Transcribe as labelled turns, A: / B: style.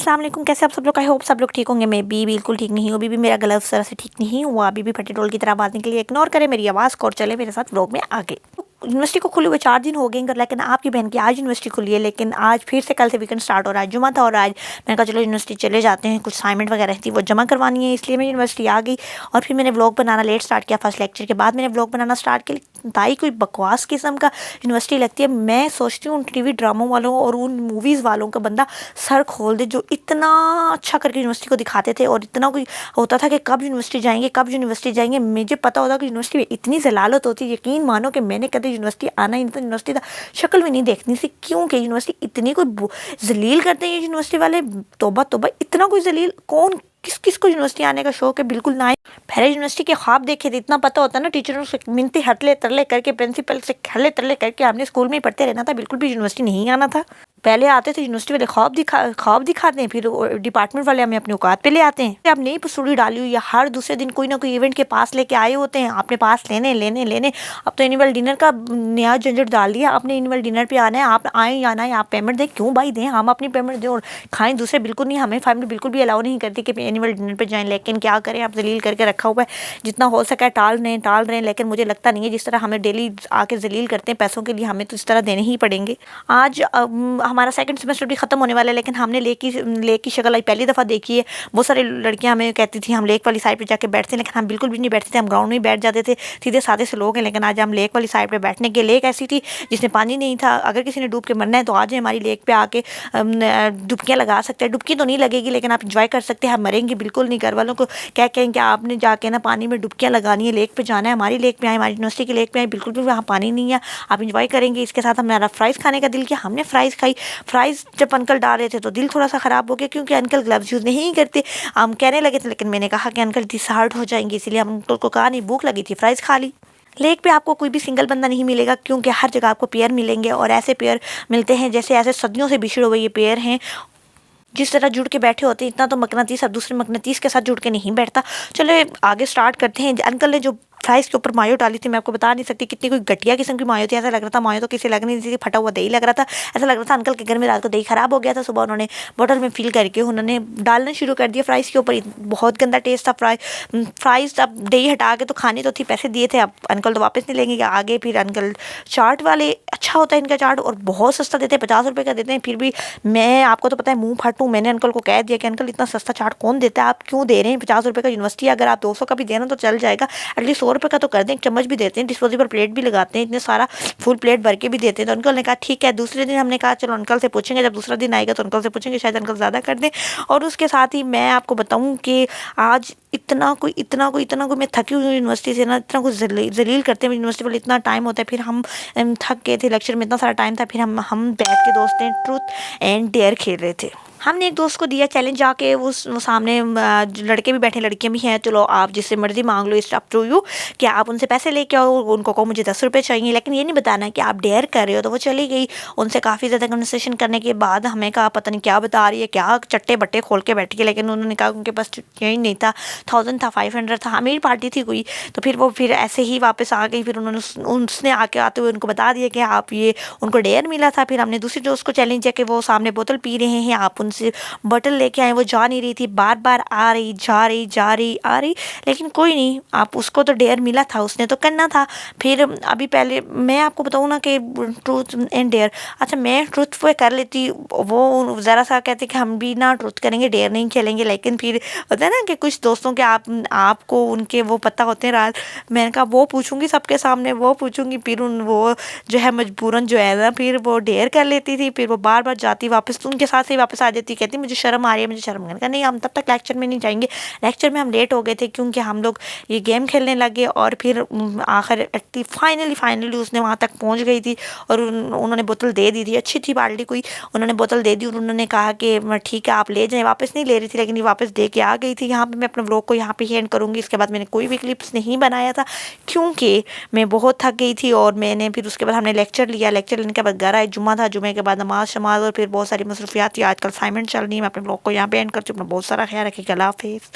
A: अस्सलाम वालेकुम, कैसे आप सब लोग? आई होप सब लोग ठीक होंगे। मैं भी बिल्कुल ठीक नहीं हूँ। अभी भी मेरा गला उस तरह से ठीक नहीं हुआ। अभी भी फटे टोल की तरह बात निकली। इग्नोर करें मेरी आवाज़ को और चले मेरे साथ व्लॉग में आगे। यूनिवर्सिटी को खुले हुए 4 दिन हो गए, लेकिन आपकी बहन की आज यूनिवर्सिटी खुली है। लेकिन आज फिर से कल से वीकेंड स्टार्ट हो रहा है, जुमा था और आज मैंने कहा चलो यूनिवर्सिटी चले जाते हैं। कुछ असाइनमेंट वगैरह थी वो जमा करवानी है, इसलिए मैं यूनिवर्सिटी आ गई। और फिर मैंने व्लॉग बनाना लेट स्टार्ट किया। फर्स्ट लेक्चर के बाद मैंने व्लॉग बनाना स्टार्ट किया। भाई कोई बकवास किस्म का यूनिवर्सिटी लगती है। मैं सोचती हूँ उन टीवी ड्रामों वालों और उन मूवीज़ वालों का बंदा सर खोल दे, जो इतना अच्छा करके यूनिवर्सिटी को दिखाते थे और इतना कोई होता था कि कब यूनिवर्सिटी जाएंगे, कब यूनिवर्सिटी जाएंगे। मुझे पता होता कि यूनिवर्सिटी में इतनी जलालत होती, यकीन मानो कि मैंने कभी यूनिवर्सिटी आना ही नहीं था। यूनिवर्सिटी का शक्ल भी नहीं देखनी थी, क्योंकि यूनिवर्सिटी इतनी कोई जलील करते हैं यूनिवर्सिटी वाले। तोबा तोबा, इतना कोई जलील कौन, किस किस को यूनिवर्सिटी आने का शौक है? बिल्कुल ना। पहले यूनिवर्सिटी के ख्वाब देखे थे, इतना पता होता ना टीचरों से मिनती हटले तरले करके, प्रिंसिपल से हटले तरले करके हमने स्कूल में ही पढ़ते रहना था, बिल्कुल भी यूनिवर्सिटी नहीं आना था। पहले आते थे यूनिवर्सिटी वाले ख्वाब दिखाते हैं, फिर डिपार्टमेंट वाले हमें अपने औकात पे ले आते हैं। आप नई पसूड़ी डाली हुई है, हर दूसरे दिन कोई ना कोई इवेंट के पास लेके आए होते हैं, आपने पास लेने लेने लेने। अब तो एनुअल डिनर का नया झंझट डाल दिया। आपने एनुअल डिनर पे आना है, आप आए या ना आए, आप पेमेंट दें। क्यों भाई दें? हम अपनी पेमेंट दें और खाएं, दूसरे बिल्कुल नहीं। हमें फैमिली बिल्कुल भी अलाउ नहीं करती कि एनुअल डिनर पे जाएं, लेकिन क्या करें, आप जलील करके रखा हुआ है। जितना हो सका है टाल रहे हैं, लेकिन मुझे लगता नहीं है जिस तरह हमें डेली आके जलील करते हैं पैसों के लिए, हमें तो इस तरह देने ही पड़ेंगे। आज हमारा सेकंड सेमेस्टर भी खत्म होने वाला है, लेकिन हमने लेक की शक्ल आज पहली दफ़ा देखी है। बहुत सारी लड़कियां हमें कहती थी हम लेक वाली साइड पे जाके बैठते हैं, लेकिन हम बिल्कुल भी नहीं बैठते थे। हम ग्राउंड में ही बैठ जाते थे, सीधे साधे से लोग हैं। लेकिन आज हम लेक वाली साइड पे बैठने के, लेक ऐसी थी जिसमें पानी नहीं था। अगर किसी ने डूब के मरना है तो आज हमारी लेक पे आके डुबकियाँ लगा सकते हैं। डुबकी तो नहीं लगेगी, लेकिन आप इंजॉय कर सकते हैं। हम मरेंगे बिल्कुल नहीं। घर वालों को क्या कहें कि आपने जाके ना पानी में डुबकियाँ लगानी है, लेक पे जाना है। हमारी लेक पे आए, हमारी यूनिवर्सिटी की लेक पे आए, बिल्कुल भी वहाँ पानी नहीं है। आप इंजॉय करेंगे। इसके साथ हमारा फ्राइज़ खाने का दिल किया, हमने फ्राइज़ खाई। फ्राइज़ जब अंकल डाल रहे थे तो दिल थोड़ा सा ख़राब हो गया, क्योंकि अंकल ग्लव्स यूज़ नहीं करते। हम कहने लगे थे, लेकिन मैंने कहा कि अंकल डिसहार्ट हो जाएंगे, इसलिए हम अंकल को कहा नहीं, भूख लगी थी, फ्राइज़ खा ली। लेक पे आपको कोई भी सिंगल बंदा नहीं मिलेगा, क्योंकि हर जगह आपको पेयर मिलेंगे, और ऐसे पेयर मिलते हैं जैसे ऐसे सदियों से बिछड़े हुए ये पेयर हैं। जिस तरह जुड़ के बैठे होते हैं, इतना तो मकनातीस अब दूसरे मकनातीस के साथ जुड़ के नहीं बैठता। चलो आगे स्टार्ट करते हैं। अंकल ने जो फ्राइज़ के ऊपर मायो डाली थी, मैं आपको बता नहीं सकती कितनी कोई घटिया किस्म की मायो थी। ऐसा लग रहा था मायो तो किसी लग नहीं थी, फटा हुआ दही लग रहा था। ऐसा लग रहा था अंकल के घर में रात को दही ख़राब हो गया था। सुबह उन्होंने बोतल में फिल करके उन्होंने डालना शुरू कर दिया फ्राइज़ के ऊपर। बहुत गंदा टेस्ट था फ्राइज़। अब दही हटा के तो खानी तो थी, पैसे दिए थे, अब अंकल तो वापस नहीं लेंगे आगे। फिर अंकल चाट वाले, अच्छा होता है इनका चाट और बहुत सस्ता देते हैं, 50 रुपये का देते हैं। फिर भी मैं, आपको तो पता है मुँह फटूँ, मैंने अंकल को कह दिया कि अंकल इतना सस्ता चाट कौन देता है, आप क्यों दे रहे हैं 50 रुपये का? यूनिवर्सिटी अगर आप 200 का भी देना तो चल जाएगा, एटलीस्ट 100 रुपये का तो कर दें। चम्मच भी देते हैं, डिस्पोजेबल प्लेट भी लगाते हैं, इतने सारा फुल प्लेट भर के भी देते हैं। तो अंकल ने कहा ठीक है। दूसरे दिन हमने कहा चलो अंकल से पूछेंगे, जब दूसरा दिन आएगा तो अंकल से पूछेंगे, शायद अंकल ज़्यादा कर दें। और उसके साथ ही मैं आपको बताऊं कि आज इतना कोई मैं थकी हुई यूनिवर्सिटी से ना, इतना कुछ जलील करते हैं यूनिवर्सिटी वाले। इतना टाइम होता है, फिर हम थक गए थे, लेक्चर में इतना सारा टाइम था, फिर हम बैठ के दोस्त ने ट्रूथ एंड डेयर खेल रहे थे। हमने एक दोस्त को दिया चैलेंज, जाके वो सामने जो लड़के भी बैठे, लड़कियां भी हैं, चलो आप जिससे मर्जी मांग लो, इट्स अप टू यू, कि आप उनसे पैसे लेके आओ। उनको कहो मुझे 10 रुपये चाहिए, लेकिन ये नहीं बताना कि आप डेयर कर रहे हो। तो वो चली गई। उनसे काफ़ी ज़्यादा कन्वर्सेशन करने के बाद हमें कहा पता नहीं क्या बता रही है, क्या चट्टे बट्टे खोल के बैठ गए। लेकिन उन्होंने कहा उनके पास यही नहीं था, 1000 था, 500 था, मेरी पार्टी थी कोई। तो फिर वो फिर ऐसे ही वापस आ गई। फिर उसने आके आते हुए उनको बता दिया कि आप ये, उनको डेयर मिला था। फिर हमने दूसरे दोस्त को चैलेंज किया कि वो सामने बोतल पी रहे हैं, आप उनसे बॉटल लेके आए। वो जा नहीं रही थी, बार बार आ रही, जा रही, लेकिन कोई नहीं, आप उसको तो डेयर मिला था, उसने तो करना था। फिर अभी पहले मैं आपको बताऊँ ना कि ट्रूथ एंड डेयर, अच्छा मैं ट्रूथ पे कर लेती, वो ज़रा सा कहते कि हम भी ना ट्रूथ करेंगे, डेयर नहीं खेलेंगे। लेकिन फिर होता है ना कि कुछ दोस्तों के आपको उनके वो पता होते हैं राज। मैंने कहा वो पूछूंगी सबके सामने, वो पूछूंगी। फिर वो जो है मजबूरन जो है ना, फिर वो डेयर कर लेती थी। फिर वो बार बार जाती वापस, तो उनके साथ ही वापस आ जाती, कहती मुझे शर्म आ रही है, मुझे शर्म। मैंने कहा नहीं, हम तब तक लेक्चर में नहीं जाएंगे। लेक्चर में हम लेट हो गए थे, क्योंकि हम लोग ये गेम खेलने लगे। और फिर आखिर फाइनली उसने वहाँ तक पहुँच गई थी, और उन्होंने बोतल दे दी थी, अच्छी थी बाल्टी कोई, उन्होंने बोतल दे दी। और उन्होंने कहा कि ठीक है आप ले जाएं। वापस नहीं ले रही थी, लेकिन ये वापस दे के आ गई थी। यहाँ पे मैं अपने व्लॉग को यहाँ पे ही एंड करूँगी। इसके बाद मैंने कोई भी क्लिप्स नहीं बनाया था, क्योंकि मैं बहुत थक गई थी। और मैंने फिर उसके बाद हमने लेक्चर लिया, लेक्चर लेने के बाद घर आए, जुम्मा था, जुम्मे के बाद नमाज शमाज, और फिर बहुत सारी मसरूफियात थी। आजकल असाइनमेंट चल रही है। मैं अपने ब्लॉग को यहाँ पे एंड करती हूँ। अपना बहुत सारा ख्याल रखिएगा। अल्लाह हाफिज़।